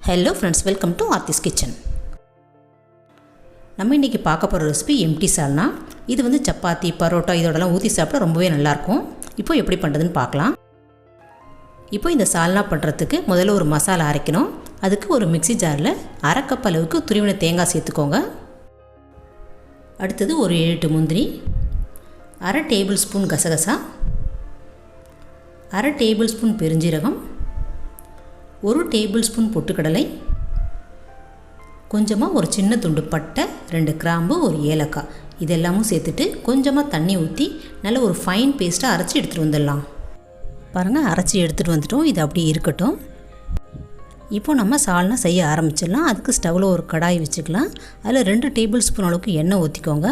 Hello friends, welcome to Aarthi's kitchen. நம்ம இன்றைக்கி பார்க்க போகிற ரெசிபி எம்டி சால்னா. இது வந்து சப்பாத்தி, பரோட்டா இதோடலாம் ஊற்றி சாப்பிட ரொம்பவே நல்லாயிருக்கும். இப்போ எப்படி பண்ணுறதுன்னு பார்க்கலாம். இப்போ இந்த சால்னா பண்ணுறதுக்கு முதல்ல ஒரு மசாலா அரைக்கணும். அதுக்கு ஒரு மிக்ஸி ஜாரில் அரை கப் அளவுக்கு துருவின தேங்காய் சேர்த்துக்கோங்க. அடுத்தது ஒரு 7 முந்திரி, அரை டேபிள் ஸ்பூன் கசகசா, அரை டேபிள் ஸ்பூன் பெருஞ்சீரகம், ஒரு டேபிள் ஸ்பூன் பொட்டுக்கடலை, கொஞ்சமாக ஒரு சின்ன துண்டு பட்டை, 2 கிராம்பு, ஒரு ஏலக்காய், இதெல்லாமும் சேர்த்துட்டு கொஞ்சமாக தண்ணி ஊற்றி நல்ல ஒரு ஃபைன் பேஸ்ட்டாக அரைச்சி எடுத்துகிட்டு வந்துடலாம். பாருங்கள், அரைச்சி எடுத்துகிட்டு வந்துட்டோம். இது அப்படியே இருக்கட்டும். இப்போ நம்ம சால்னா செய்ய ஆரம்பிச்சிடலாம். அதுக்கு ஸ்டவ்வில் ஒரு கடாய் வச்சுக்கலாம். அதில் 2 டேபிள் ஸ்பூன் அளவுக்கு எண்ணெய் ஊற்றிக்கோங்க.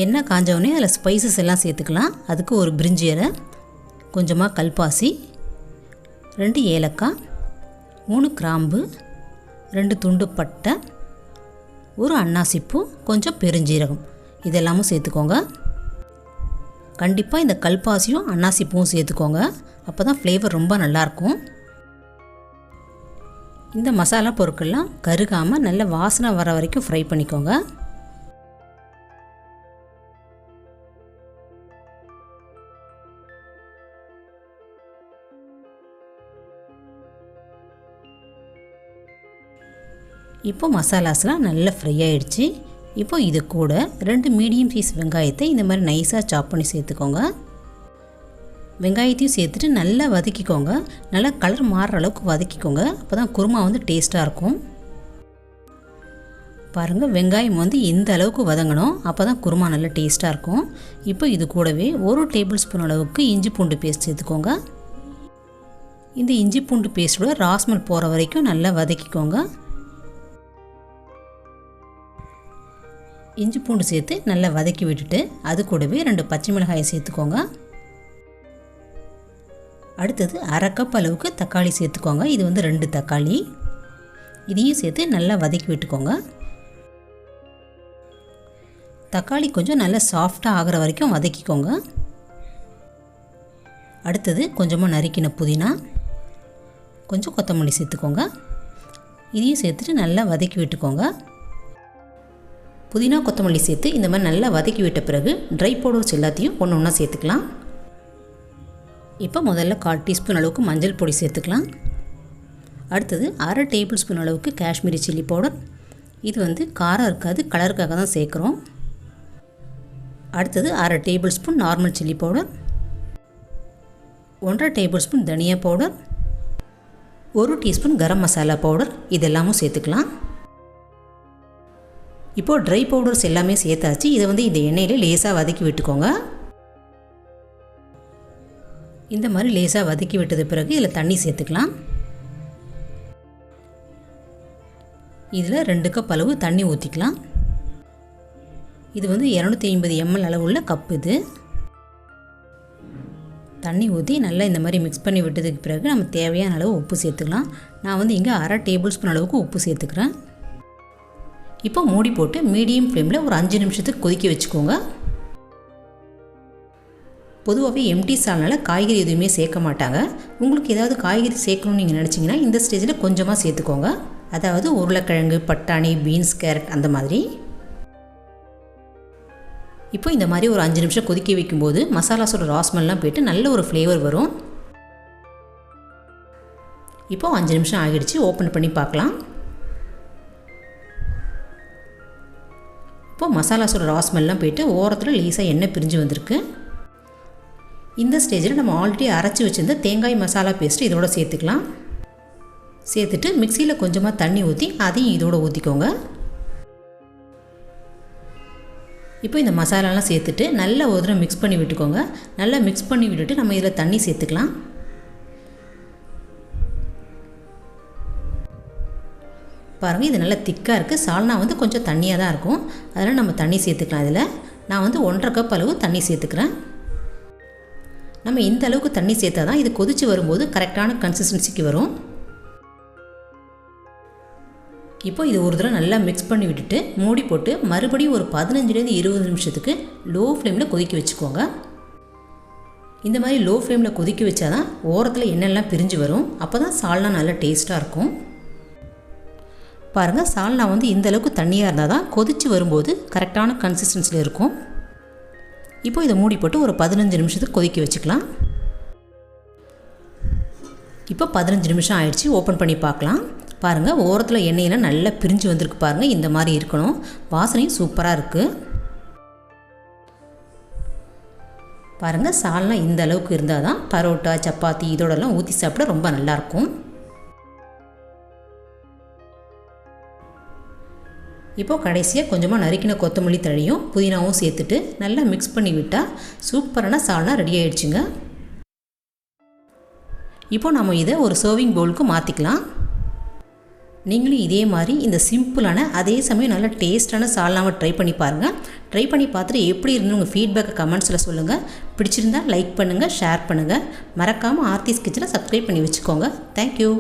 எண்ணெய் காஞ்சவுடனே அதில் ஸ்பைசஸ் எல்லாம் சேர்த்துக்கலாம். அதுக்கு ஒரு brinji இலை, கொஞ்சமாக கல்பாசி, 2 ஏலக்காய், 3 கிராம்பு, 2 துண்டு பட்டை, ஒரு அன்னாசிப்பூ, கொஞ்சம் பெருஞ்சீரகம், இதெல்லாமும் சேர்த்துக்கோங்க. கண்டிப்பாக இந்த கல்பாசியும் அன்னாசிப்பூவும் சேர்த்துக்கோங்க. அப்போ தான் ஃப்ளேவர் ரொம்ப நல்லாயிருக்கும். இந்த மசாலா பொருட்கள்லாம் கருகாமல் நல்ல வாசனை வர வரைக்கும் ஃப்ரை பண்ணிக்கோங்க. இப்போ மசாலாஸ்லாம் நல்லா ஃப்ரை ஆகிடுச்சு. இப்போ இது கூட 2 மீடியம் சைஸ் வெங்காயத்தை இந்த மாதிரி நைஸாக சாப் பண்ணி சேர்த்துக்கோங்க. வெங்காயத்தையும் சேர்த்துட்டு நல்லா வதக்கிக்கோங்க. நல்லா கலர் மாறுற அளவுக்கு வதக்கிக்கோங்க. அப்போ தான் குருமா வந்து டேஸ்ட்டாக இருக்கும். பாருங்கள், வெங்காயம் வந்து இந்த அளவுக்கு வதங்கணும். அப்போ தான் குருமா நல்லா டேஸ்ட்டாக இருக்கும். இப்போ இது கூடவே ஒரு டேபிள் ஸ்பூன் அளவுக்கு இஞ்சி பூண்டு பேஸ்ட் சேர்த்துக்கோங்க. இந்த இஞ்சி பூண்டு பேஸ்ட்டோட ராஸ்மல் போகிற வரைக்கும் நல்லா வதக்கிக்கோங்க. இஞ்சி பூண்டு சேர்த்து நல்லா வதக்கி விட்டுட்டு அது கூடவே 2 பச்சை மிளகாயை சேர்த்துக்கோங்க. அடுத்தது அரை கப் அளவுக்கு தக்காளி சேர்த்துக்கோங்க. இது வந்து 2 தக்காளி. இதையும் சேர்த்து நல்லா வதக்கி விட்டுக்கோங்க. தக்காளி கொஞ்சம் நல்லா சாஃப்டாக ஆகிற வரைக்கும் வதக்கிக்கோங்க. அடுத்தது கொஞ்சமாக நறுக்கின புதினா, கொஞ்சம் கொத்தமல்லி சேர்த்துக்கோங்க. இதையும் சேர்த்துட்டு நல்லா வதக்கி விட்டுக்கோங்க. புதினா கொத்தமல்லி சேர்த்து இந்த மாதிரி நல்லா வதக்கி விட்ட பிறகு ட்ரை பவுடர்ஸ் எல்லாத்தையும் ஒன்று ஒன்றா சேர்த்துக்கலாம். இப்போ முதல்ல 1/4 டீஸ்பூன் அளவுக்கு மஞ்சள் பொடி சேர்த்துக்கலாம். அடுத்தது அரை டேபிள் ஸ்பூன் அளவுக்கு காஷ்மீரி சில்லி பவுடர். இது வந்து காரம் இருக்காது, கலருக்காக தான் சேர்க்குறோம். அடுத்தது அரை table spoon normal chilli powder, 1/2 table spoon தனியா powder, 1 teaspoon garam masala powder, இதெல்லாமும் சேர்த்துக்கலாம். இப்போது ட்ரை பவுடர்ஸ் எல்லாமே சேர்த்தாச்சு. இதை வந்து இந்த எண்ணெயில் லேசாக வதக்கி விட்டுக்கோங்க. இந்த மாதிரி லேசாக வதக்கி விட்டது பிறகு இதில் தண்ணி சேர்த்துக்கலாம். இதில் 2 கப் அளவு தண்ணி ஊற்றிக்கலாம். இது வந்து 250 ml அளவுள்ள கப். இது தண்ணி ஊற்றி நல்லா இந்த மாதிரி மிக்ஸ் பண்ணி விட்டதுக்கு பிறகு நம்ம தேவையான அளவு உப்பு சேர்த்துக்கலாம். நான் வந்து இங்கே அரை டேபிள் ஸ்பூன் அளவுக்கு உப்பு சேர்த்துக்கிறேன். இப்போ மூடி போட்டு மீடியம் ஃப்ளேமில் ஒரு 5 நிமிஷத்துக்கு கொதிக்க வச்சுக்கோங்க. பொதுவாகவே எம்டி சால்னால காய்கறி எதுவுமே சேர்க்க மாட்டாங்க. உங்களுக்கு ஏதாவது காய்கறி சேர்க்கணும்னு நீங்கள் நினச்சிங்கன்னா இந்த ஸ்டேஜில் கொஞ்சமாக சேர்த்துக்கோங்க. அதாவது உருளைக்கிழங்கு, பட்டாணி, பீன்ஸ், கேரட் அந்த மாதிரி. இப்போ இந்த மாதிரி ஒரு 5 நிமிஷம் கொதிக்க வைக்கும்போது மசாலாஸோட ராஸ்மெல்லாம் போய்ட்டு நல்ல ஒரு ஃப்ளேவர் வரும். இப்போ 5 நிமிஷம் ஆகிடுச்சு. ஓப்பன் பண்ணி பார்க்கலாம். இப்போ மசாலாஸோட ராஸ்மெல்லாம் போய்ட்டு ஓரத்தில் லேசாக எண்ணெய் பிரிஞ்சு வந்திருக்கு. இந்த ஸ்டேஜில் நம்ம ஆல்ரெடி அரைச்சி வச்சுருந்த தேங்காய் மசாலா பேஸ்ட்டு இதோட சேர்த்துக்கலாம். சேர்த்துட்டு மிக்சியில் கொஞ்சமாக தண்ணி ஊற்றி அதையும் இதோட ஊற்றிக்கோங்க. இப்போ இந்த மசாலாலாம் சேர்த்துட்டு நல்லா ஒரு தடவை மிக்ஸ் பண்ணி விட்டுக்கோங்க. நல்லா மிக்ஸ் பண்ணி விட்டுட்டு நம்ம இதில் தண்ணி சேர்த்துக்கலாம். பாருங்கள், இது நல்லா திக்காக இருக்குது. சால்னா வந்து கொஞ்சம் தண்ணியாக தான் இருக்கும். அதனால் நம்ம தண்ணி சேர்த்துக்கலாம். இதில் நான் வந்து 1/2 கப் அளவு தண்ணி சேர்த்துக்கிறேன். நம்ம இந்த அளவுக்கு தண்ணி சேர்த்தா தான் இது கொதித்து வரும்போது கரெக்டான கன்சிஸ்டன்சிக்கு வரும். இப்போ இது ஒரு தடவை நல்லா மிக்ஸ் பண்ணி விட்டுட்டு மூடி போட்டு மறுபடியும் ஒரு 15லேருந்து 20 நிமிஷத்துக்கு லோ ஃப்ளேமில் கொதிக்க வச்சுக்கோங்க. இந்த மாதிரி லோ ஃப்ளேமில் கொதிக்க வச்சா தான் ஓரத்தில் எண்ணெய்லாம் பிரிஞ்சு வரும். அப்போ தான் சால்னா நல்லா டேஸ்ட்டாக இருக்கும். பாருங்கள் சால்னா வந்து இந்த அளவுக்கு தண்ணியாக இருந்தால் தான் கொதித்து வரும்போது கரெக்டான கன்சிஸ்டன்சியில் இருக்கும். இப்போ இதை மூடி போட்டு ஒரு 15 நிமிஷத்துக்கு கொதிக்க வச்சுக்கலாம். இப்போ 15 நிமிஷம் ஆயிடுச்சு. ஓப்பன் பண்ணி பார்க்கலாம். பாருங்கள் ஓரத்தில் எண்ணெயெல்லாம் நல்லா பிரிஞ்சு வந்திருக்கு பாருங்கள். இந்த மாதிரி இருக்கணும். வாசனையும் சூப்பராக இருக்குது. பாருங்கள் சால்னா இந்த அளவுக்கு இருந்தால் தான் பரோட்டா சப்பாத்தி இதோடலாம் ஊற்றி சாப்பிட ரொம்ப நல்லாயிருக்கும். இப்போது கடைசியாக கொஞ்சமாக நறுக்கின கொத்தமல்லி தழையும் புதினாவும் சேர்த்துட்டு நல்லா மிக்ஸ் பண்ணி விட்டால் சூப்பரான சால்னா ரெடி ஆகிடுச்சுங்க. இப்போ நம்ம இதை ஒரு சர்விங் பவுலுக்கு மாற்றிக்கலாம். நீங்களும் இதே மாதிரி இந்த சிம்பிளான அதே சமயம் நல்ல டேஸ்ட்டான சால்னாவை ட்ரை பண்ணி பாருங்கள். ட்ரை பண்ணி பார்த்துட்டு எப்படி இருந்து உங்கள் ஃபீட்பேக்கை கமெண்ட்ஸில் சொல்லுங்கள். பிடிச்சிருந்தால் லைக் பண்ணுங்கள், ஷேர் பண்ணுங்கள். மறக்காமல் ஆர்த்திஸ் கிச்சனை சப்ஸ்கிரைப் பண்ணி வச்சுக்கோங்க. தேங்க்யூ.